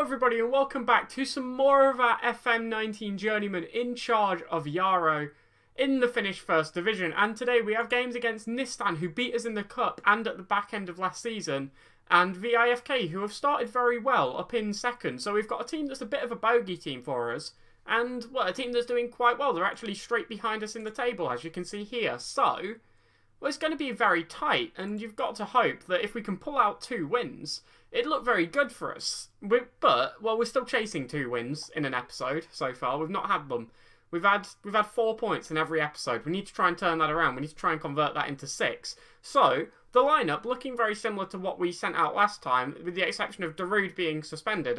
Hello everybody and welcome back to some more of our FM19 Journeyman in charge of Yarrow in the Finnish First Division. And today we have games against Nistan, who beat us in the Cup and at the back end of last season, and VIFK, who have started very well up in second. So we've got a team that's a bit of a bogey team for us, and well, a team that's doing quite well. They're actually straight behind us in the table, as you can see here. So well, it's going to be very tight, and you've got to hope that if we can pull out 2 wins, it'd look very good for us. But we're still chasing 2 wins in an episode so far. We've not had them. We've had 4 points in every episode. We need to try and turn that around. We need to try and convert that into 6. So the lineup looking very similar to what we sent out last time, with the exception of Darude being suspended.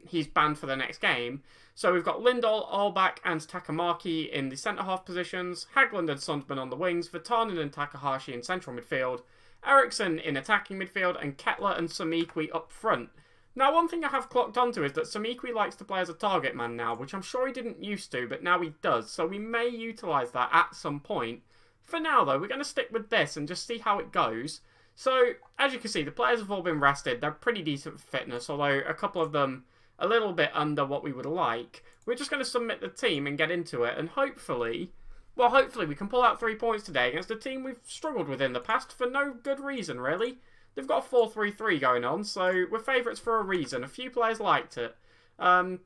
He's banned for the next game. So we've got Lindahl, Albach and Takamaki in the centre-half positions, Hagland and Sundman on the wings, Vatanen and Takahashi in central midfield, Eriksson in attacking midfield, and Kettler and Samikwi up front. Now, one thing I have clocked onto is that Samikwi likes to play as a target man now, which I'm sure he didn't used to, but now he does, so we may utilise that at some point. For now, though, we're going to stick with this and just see how it goes. So, as you can see, the players have all been rested. They're pretty decent for fitness, although a couple of them a little bit under what we would like. We're just going to submit the team and get into it, and hopefully we can pull out 3 points today against a team we've struggled with in the past for no good reason, really. They've got a 4-3-3 going on, so we're favourites for a reason. A few players liked it. I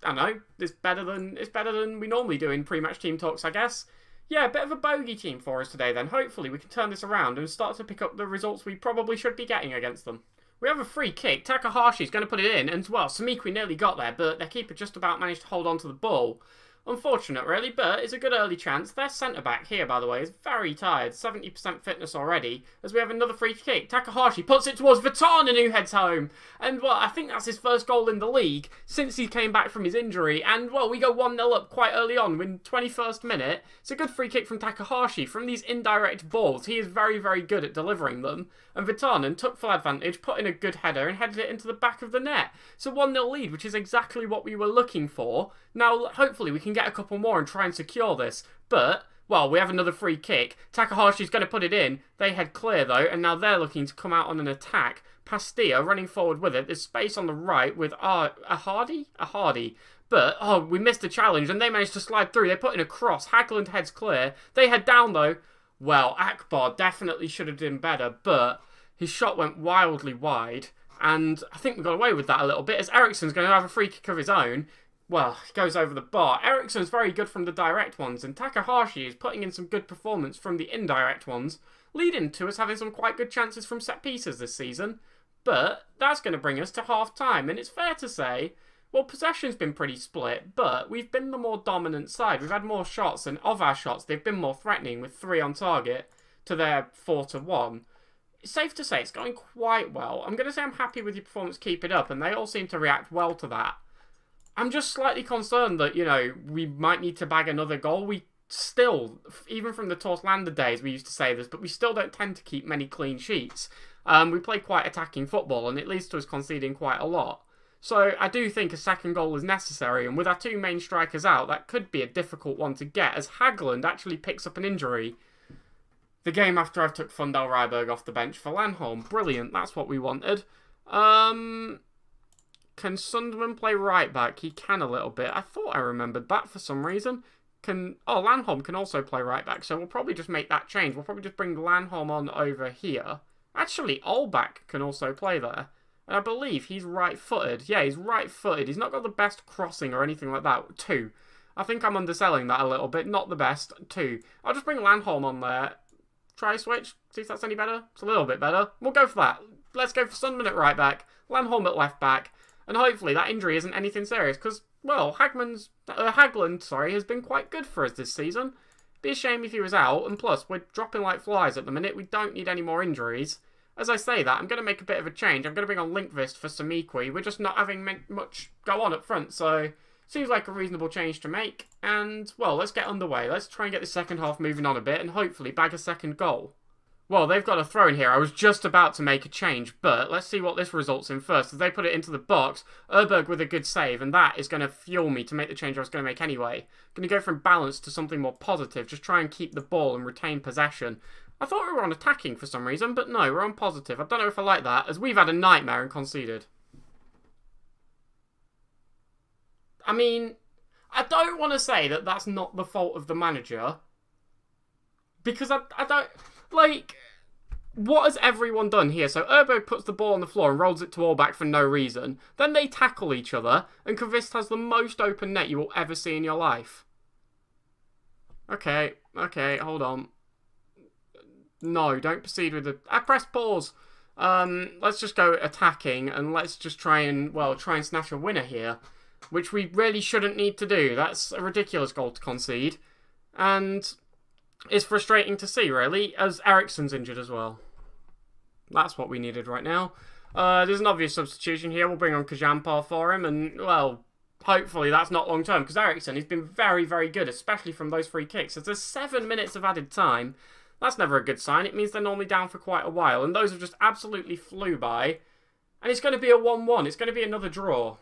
don't know, it's better than we normally do in pre-match team talks, I guess. Yeah, a bit of a bogey team for us today then. Hopefully we can turn this around and start to pick up the results we probably should be getting against them. We have a free kick. Takahashi's going to put it in, and well, Samikwi nearly got there, but their keeper just about managed to hold on to the ball. Unfortunate, really, but it's a good early chance. Their centre-back here, by the way, is very tired. 70% fitness already, as we have another free kick. Takahashi puts it towards Vatanen, who heads home. And, well, I think that's his first goal in the league since he came back from his injury. And, well, we go 1-0 up quite early on in 21st minute. It's a good free kick from Takahashi. From these indirect balls, he is very, very good at delivering them. And Vatanen took full advantage, put in a good header, and headed it into the back of the net. It's a 1-0 lead, which is exactly what we were looking for. Now, hopefully, we can get a couple more and try and secure this. But, well, we have another free kick. Takahashi's going to put it in. They head clear, though, and now they're looking to come out on an attack. Pastia running forward with it. There's space on the right with a Hardy. But, oh, we missed the challenge, and they managed to slide through. They put in a cross. Hagland heads clear. They head down, though. Well, Akbar definitely should have done better, but his shot went wildly wide, and I think we got away with that a little bit, as Eriksson's going to have a free kick of his own. Well, he goes over the bar. Eriksson's very good from the direct ones, and Takahashi is putting in some good performance from the indirect ones, leading to us having some quite good chances from set pieces this season. But that's going to bring us to half-time, and it's fair to say, well, possession's been pretty split, but we've been the more dominant side. We've had more shots, and of our shots, they've been more threatening, with 3 on target to their 4-1. It's safe to say it's going quite well. I'm going to say I'm happy with your performance, keep it up, and they all seem to react well to that. I'm just slightly concerned that, we might need to bag another goal. We still, even from the Torslanda days, we used to say this, but we still don't tend to keep many clean sheets. We play quite attacking football, and it leads to us conceding quite a lot. So I do think a second goal is necessary, and with our 2 main strikers out, that could be a difficult one to get, as Hagland actually picks up an injury. The game after I've took Fundal Ryberg off the bench for Landholm. Brilliant, that's what we wanted. Can Sundman play right back? He can a little bit. I thought I remembered that for some reason. Landholm can also play right back, so we'll probably just make that change. We'll probably just bring Landholm on over here. Actually, Albach can also play there. And I believe he's right-footed. Yeah, he's right-footed. He's not got the best crossing or anything like that. 2. I think I'm underselling that a little bit. Not the best. 2. I'll just bring Landholm on there. Try a switch. See if that's any better. It's a little bit better. We'll go for that. Let's go for Sundman at right back. Landholm at left back. And hopefully that injury isn't anything serious, because, well, Hagland, has been quite good for us this season. Be a shame if he was out, and plus, we're dropping like flies at the minute. We don't need any more injuries. As I say that, I'm going to make a bit of a change. I'm going to bring on Linkvist for Samikwi. We're just not having much go on up front, so seems like a reasonable change to make. And, well, let's get underway. Let's try and get the second half moving on a bit, and hopefully bag a second goal. Well, they've got a throw in here. I was just about to make a change, but let's see what this results in first. As they put it into the box, Erberg with a good save, and that is going to fuel me to make the change I was going to make anyway. I'm going to go from balance to something more positive, just try and keep the ball and retain possession. I thought we were on attacking for some reason, but no, we're on positive. I don't know if I like that, as we've had a nightmare and conceded. I mean, I don't want to say that that's not the fault of the manager. Because I don't... Like, what has everyone done here? So Urbo puts the ball on the floor and rolls it to Allback for no reason. Then they tackle each other, and Kvist has the most open net you will ever see in your life. Okay, hold on. No, don't proceed with the... I press pause. Let's just go attacking, and let's just try and snatch a winner here. Which we really shouldn't need to do. That's a ridiculous goal to concede. And it's frustrating to see, really, as Eriksen's injured as well. That's what we needed right now. There's an obvious substitution here. We'll bring on Kajampar for him, and, well, hopefully that's not long term, because Eriksen has been very, very good, especially from those free kicks. If there's 7 minutes of added time, that's never a good sign. It means they're normally down for quite a while, and those have just absolutely flew by. And it's going to be a 1-1. It's going to be another draw.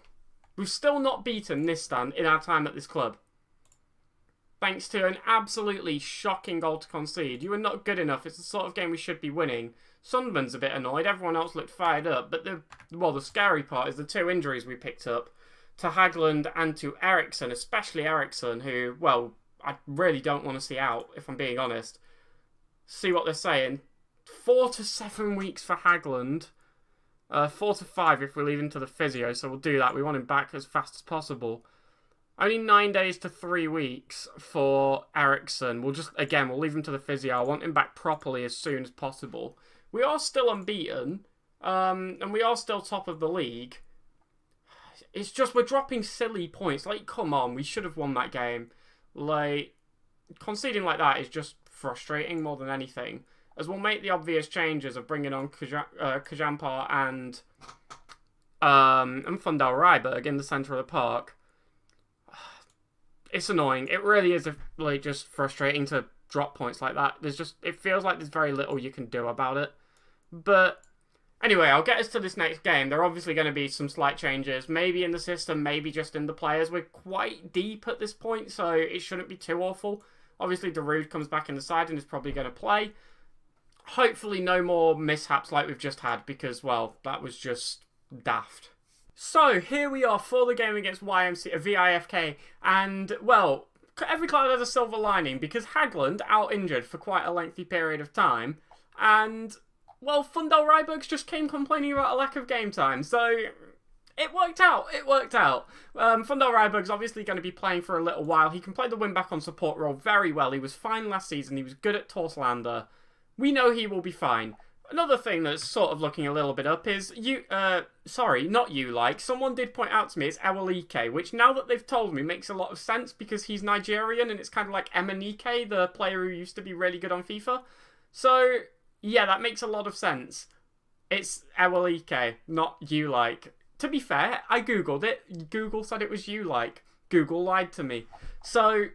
We've still not beaten Nistan in our time at this club. Thanks to an absolutely shocking goal to concede. You were not good enough. It's the sort of game we should be winning. Sunderland's a bit annoyed. Everyone else looked fired up. But the scary part is the 2 injuries we picked up to Hagland and to Eriksen, especially Eriksen, who, well, I really don't want to see out, if I'm being honest. See what they're saying. 4 to 7 weeks for Hagland. 4 to 5 if we leave him to the physio, so we'll do that. We want him back as fast as possible. Only 9 days to 3 weeks for Eriksen. We'll leave him to the physio. I want him back properly as soon as possible. We are still unbeaten, and we are still top of the league. It's just we're dropping silly points. Like, come on, we should have won that game. Like, conceding like that is just frustrating more than anything. As we'll make the obvious changes of bringing on Kajampar and Fundal Ryberg in the centre of the park. It's annoying. It really is just frustrating to drop points like that. It feels like there's very little you can do about it. But anyway, I'll get us to this next game. There are obviously going to be some slight changes, maybe in the system, maybe just in the players. We're quite deep at this point, so it shouldn't be too awful. Obviously, Darude comes back in the side and is probably going to play. Hopefully no more mishaps like we've just had, because, well, that was just daft. So, here we are for the game against VIFK, and, well, every cloud has a silver lining, because Hagland out-injured for quite a lengthy period of time, and, well, Fundal Rybergs just came complaining about a lack of game time, so it worked out. Fundal Ryberg's obviously going to be playing for a little while. He can play the wing-back on support role very well. He was fine last season. He was good at Torslander. We know he will be fine. Another thing that's sort of looking a little bit up is someone did point out to me it's Ewelike, which now that they've told me makes a lot of sense because he's Nigerian and it's kind of like Emenike, the player who used to be really good on FIFA. So, yeah, that makes a lot of sense. It's Ewelike, not you-like. To be fair, I googled it. Google said it was you-like. Google lied to me. So,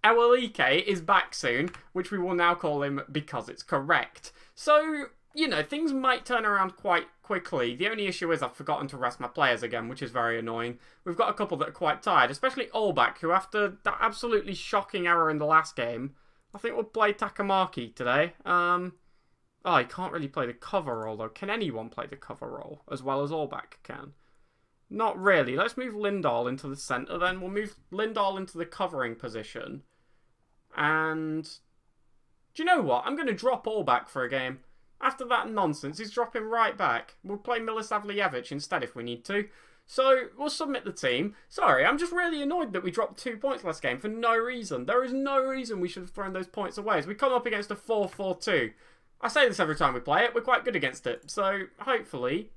Ewelike is back soon, which we will now call him because it's correct. So, you know, things might turn around quite quickly. The only issue is I've forgotten to rest my players again, which is very annoying. We've got a couple that are quite tired, especially Allback, who after that absolutely shocking error in the last game, I think we'll play Takamaki today. He can't really play the cover role, though. Can anyone play the cover role as well as Allback can? Not really. Let's move Lindahl into the centre, then. We'll move Lindahl into the covering position. And do you know what? I'm going to drop Allback for a game. After that nonsense, he's dropping right back. We'll play Milisavljevic instead if we need to. So, we'll submit the team. Sorry, I'm just really annoyed that we dropped 2 points last game for no reason. There is no reason we should have thrown those points away. As we come up against a 4-4-2. I say this every time we play it. We're quite good against it. So, hopefully,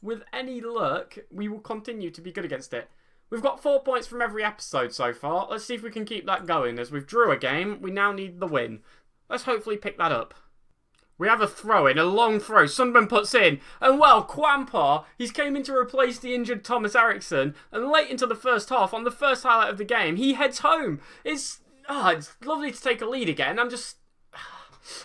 with any luck, we will continue to be good against it. We've got 4 points from every episode so far. Let's see if we can keep that going. As we've drew a game, we now need the win. Let's hopefully pick that up. We have a throw-in, a long throw. Sunderland puts in. And, well, Kwampar, he's came in to replace the injured Thomas Eriksen. And late into the first half, on the first highlight of the game, he heads home. It's lovely to take a lead again.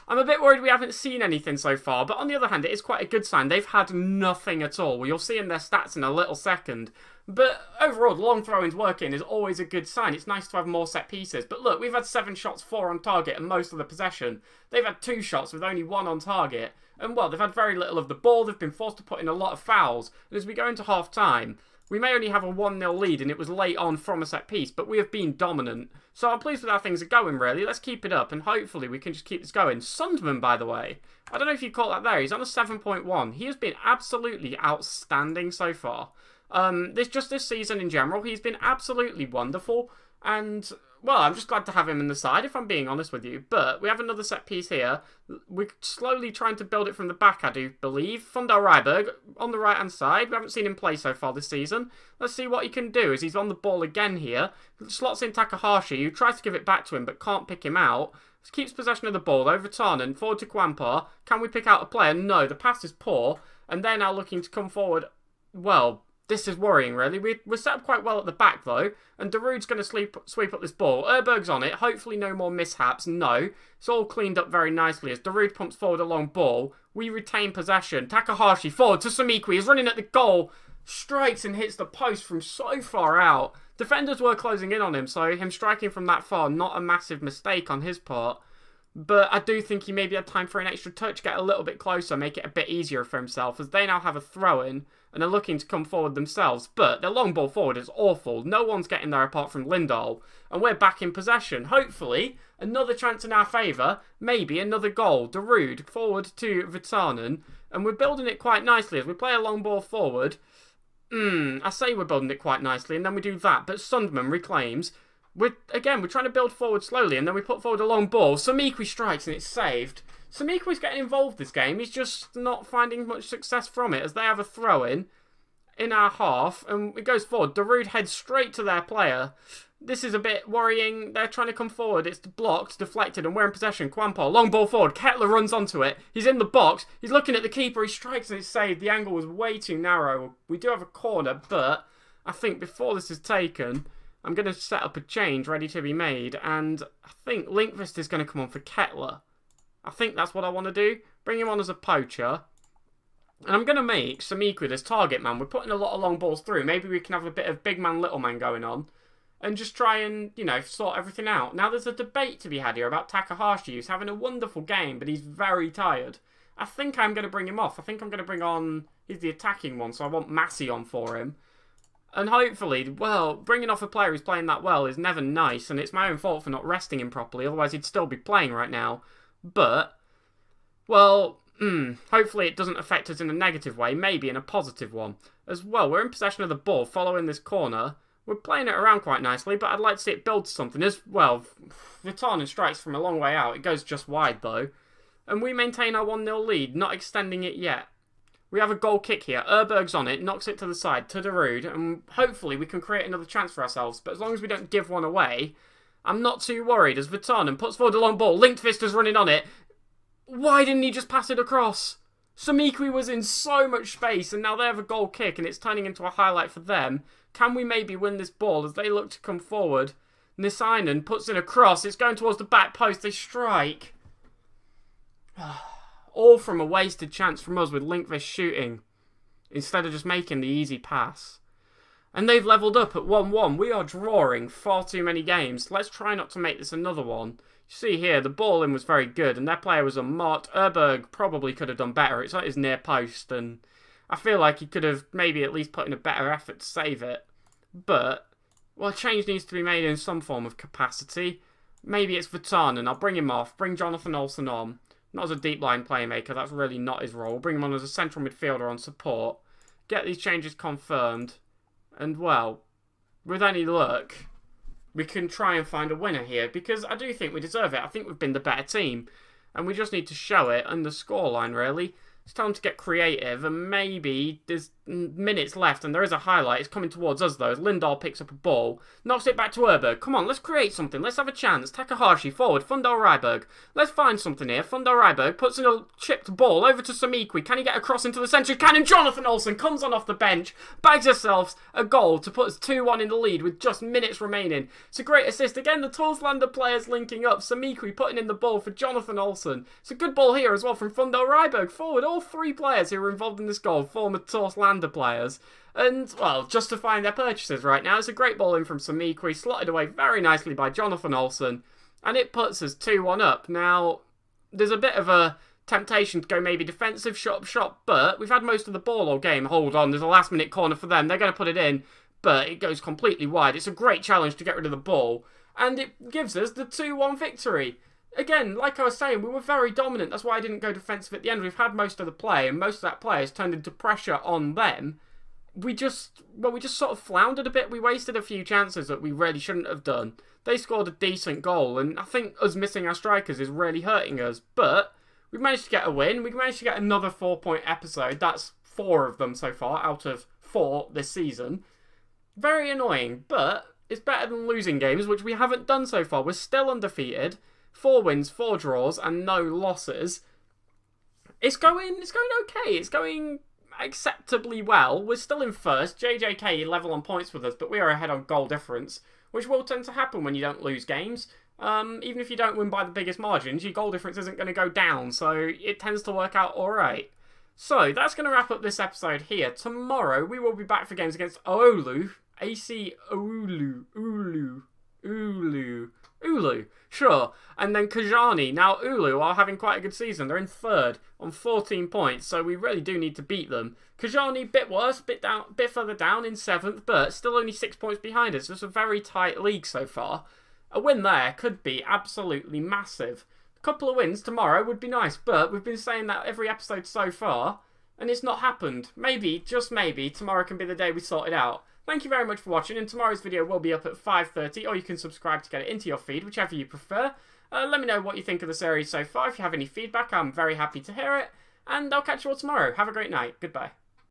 I'm a bit worried we haven't seen anything so far, but on the other hand, it is quite a good sign. They've had nothing at all. Well, you'll see in their stats in a little second. But overall, the long throw-ins working is always a good sign. It's nice to have more set pieces. But look, we've had 7 shots, 4 on target, and most of the possession. They've had 2 shots with only 1 on target. And, well, they've had very little of the ball. They've been forced to put in a lot of fouls. And as we go into half-time, We may only have a 1-0 lead and it was late on from a set piece, but we have been dominant. So I'm pleased with how things are going, really. Let's keep it up and hopefully we can just keep this going. Sundman, by the way, I don't know if you caught that there. He's on a 7.1. He has been absolutely outstanding so far. This season in general, he's been absolutely wonderful. And, well, I'm just glad to have him in the side, if I'm being honest with you. But we have another set piece here. We're slowly trying to build it from the back, I do believe. Fundal Ryberg on the right-hand side. We haven't seen him play so far this season. Let's see what he can do as he's on the ball again here. Slots in Takahashi, who tries to give it back to him but can't pick him out. Keeps possession of the ball over Tarnan, forward to Kwampar. Can we pick out a player? No, the pass is poor. And they're now looking to come forward. Well, this is worrying, really. We're set up quite well at the back, though. And Darude's going to sweep up this ball. Erberg's on it. Hopefully no more mishaps. No. It's all cleaned up very nicely as Darude pumps forward a long ball. We retain possession. Takahashi forward to Samikwi. He's running at the goal. Strikes and hits the post from so far out. Defenders were closing in on him, so him striking from that far, not a massive mistake on his part. But I do think he maybe had time for an extra touch, get a little bit closer, make it a bit easier for himself, as they now have a throw-in and are looking to come forward themselves. But their long ball forward is awful. No one's getting there apart from Lindahl. And we're back in possession. Hopefully, another chance in our favour. Maybe another goal. Darude forward to Vitanen. And we're building it quite nicely as we play a long ball forward. I say we're building it quite nicely, and then we do that. But Sundman reclaims. We're trying to build forward slowly, and then we put forward a long ball. Samikwi strikes, and it's saved. Samikwi's getting involved this game. He's just not finding much success from it, as they have a throw-in in our half, and it goes forward. Darude heads straight to their player. This is a bit worrying. They're trying to come forward. It's blocked, deflected, and we're in possession. Kwampar, long ball forward. Kettler runs onto it. He's in the box. He's looking at the keeper. He strikes and it's saved. The angle was way too narrow. We do have a corner, but I think before this is taken, I'm going to set up a change ready to be made. And I think Linkvist is going to come on for Kettler. I think that's what I want to do. Bring him on as a poacher. And I'm going to make Samikwi this target man. We're putting a lot of long balls through. Maybe we can have a bit of big man, little man going on. And just try and, sort everything out. Now, there's a debate to be had here about Takahashi, who's having a wonderful game, but he's very tired. I think I'm going to bring him off. I think I'm going to bring on... He's the attacking one, so I want Massey on for him. And hopefully, well, bringing off a player who's playing that well is never nice, and it's my own fault for not resting him properly, otherwise he'd still be playing right now. But, well, hopefully it doesn't affect us in a negative way, maybe in a positive one. As well, we're in possession of the ball, following this corner. We're playing it around quite nicely, but I'd like to see it build to something. As well, Vitanen strikes from a long way out. It goes just wide, though. And we maintain our 1-0 lead, not extending it yet. We have a goal kick here. Erberg's on it, knocks it to the side, to Darude, and hopefully we can create another chance for ourselves. But as long as we don't give one away, I'm not too worried. As Vitanen puts forward a long ball, Linkvist is running on it. Why didn't he just pass it across? Samikwi was in so much space, and now they have a goal kick, and it's turning into a highlight for them. Can we maybe win this ball as they look to come forward? Nisainen puts in a cross. It's going towards the back post. They strike. All from a wasted chance from us with Linkvist shooting instead of just making the easy pass. And they've levelled up at 1-1. We are drawing far too many games. Let's try not to make this another one. You see here, the ball in was very good and their player was unmarked. Erberg probably could have done better. It's at his near post and I feel like he could have maybe at least put in a better effort to save it. But, well, a change needs to be made in some form of capacity. Maybe it's Vitanen. I'll bring him off. Bring Jonathan Olsen on. Not as a deep line playmaker. That's really not his role. Bring him on as a central midfielder on support. Get these changes confirmed. And, well, with any luck, we can try and find a winner here. Because I do think we deserve it. I think we've been the better team. And we just need to show it on the scoreline, really. It's time to get creative, and maybe there's minutes left, and there is a highlight. It's coming towards us, though, as Lindahl picks up a ball, knocks it back to Erberg. Come on, let's create something. Let's have a chance. Takahashi, forward. Fundal Ryberg. Let's find something here. Fundal Ryberg puts in a chipped ball over to Samikwi. Can he get across into the centre? Can, and Jonathan Olsen comes on off the bench, bags ourselves a goal to put us 2-1 in the lead with just minutes remaining. It's a great assist. Again, the Torslander players linking up. Samikwi putting in the ball for Jonathan Olsen. It's a good ball here as well from Fundal Ryberg. Forward. All three players who were involved in this goal, former Torslander players, and, well, justifying their purchases right now. It's a great ball in from Samikwi, slotted away very nicely by Jonathan Olsen, and it puts us 2-1 up. Now, there's a bit of a temptation to go maybe defensive, shot, but we've had most of the ball all game. Hold on, there's a last-minute corner for them. They're going to put it in, but it goes completely wide. It's a great challenge to get rid of the ball, and it gives us the 2-1 victory. Again, like I was saying, we were very dominant. That's why I didn't go defensive at the end. We've had most of the play, and most of that play has turned into pressure on them. We just sort of floundered a bit. We wasted a few chances that we really shouldn't have done. They scored a decent goal, and I think us missing our strikers is really hurting us. But we managed to get a win. We managed to get another 4-point episode. That's 4 of them so far out of 4 this season. Very annoying, but it's better than losing games, which we haven't done so far. We're still undefeated. 4 wins, 4 draws, and no losses. It's going okay. It's going acceptably well. We're still in first. JJK level on points with us, but we are ahead on goal difference, which will tend to happen when you don't lose games. Even if you don't win by the biggest margins, your goal difference isn't going to go down, so it tends to work out alright. So, that's going to wrap up this episode here. Tomorrow, we will be back for games against Oulu. AC Oulu. Ulu, sure. And then Kajani. Now, Ulu are having quite a good season. They're in 3rd on 14 points, so we really do need to beat them. Kajani, bit worse, bit further down in 7th, but still only 6 points behind us. It's a very tight league so far. A win there could be absolutely massive. A couple of wins tomorrow would be nice, but we've been saying that every episode so far, and it's not happened. Maybe, just maybe, tomorrow can be the day we sort it out. Thank you very much for watching, and tomorrow's video will be up at 5:30, or you can subscribe to get it into your feed, whichever you prefer. Let me know what you think of the series so far. If you have any feedback, I'm very happy to hear it, and I'll catch you all tomorrow. Have a great night. Goodbye.